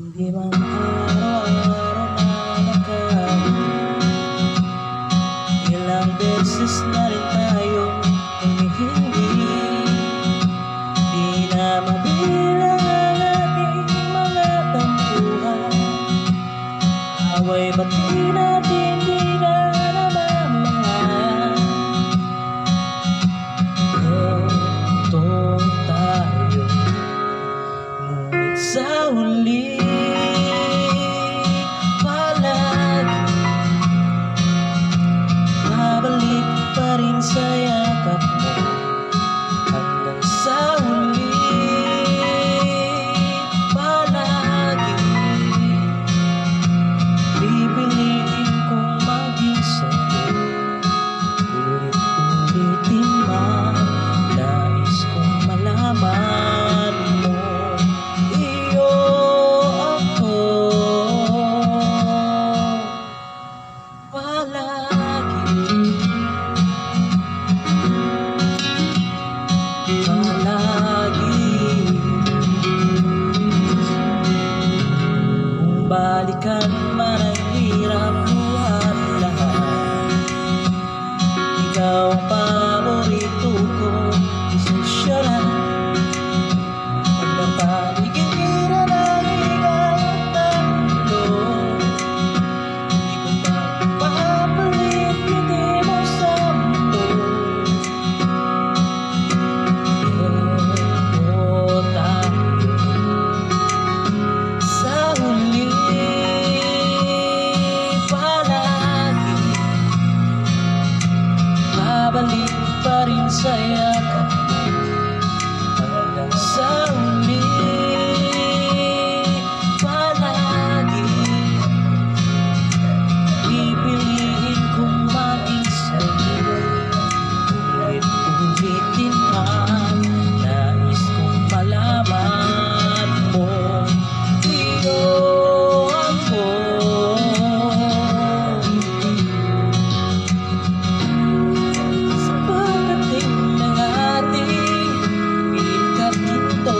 Di man araw-araw na nagkabiti, ilang beses na rin tayong humihindi. Di na mabilang ang ating mga tampuhan, away bati natin di na namamayan. Ganito tayo, ngunit sa huli babalik pa rin sa yakap mo. Hanggang sa huli, palagi pipiliin kong maging sa'yo. Ulit-ulitin man, nais kong malaman mo, iyo ako palagi. Kung balikan man ang hirap buhat lahat, ikaw ang paborito ko, esensyalan. Pag napaligiran ang higayat ng mundo, hindi ko mapapalit ngiti mo sa mundo. Sa huli, palagi babalik pa rin sa yakap mo. Hanggang sa huli, palagi pipiliin kong maging sa'yo. Ulit-ulitin man, nais kong malaman mo, iyo ako. Sa pagdating ng ating ikapito,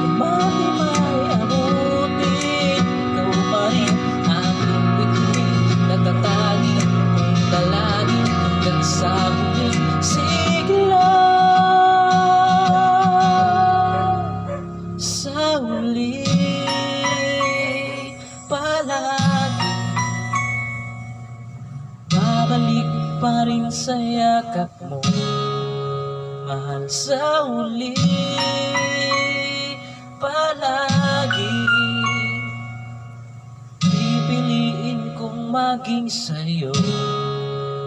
lumati may abutin, ikaw pa rin aking bituin, natatangin kong dalangin hanggang sa huling sigla. Sa huli, palagi babalik pa rin sa yakap mo, mahal. Sa huli, palagi pipiliin kong maging sa'yo.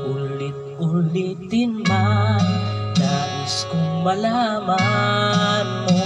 Ulit-ulitin man, nais kong malaman mo,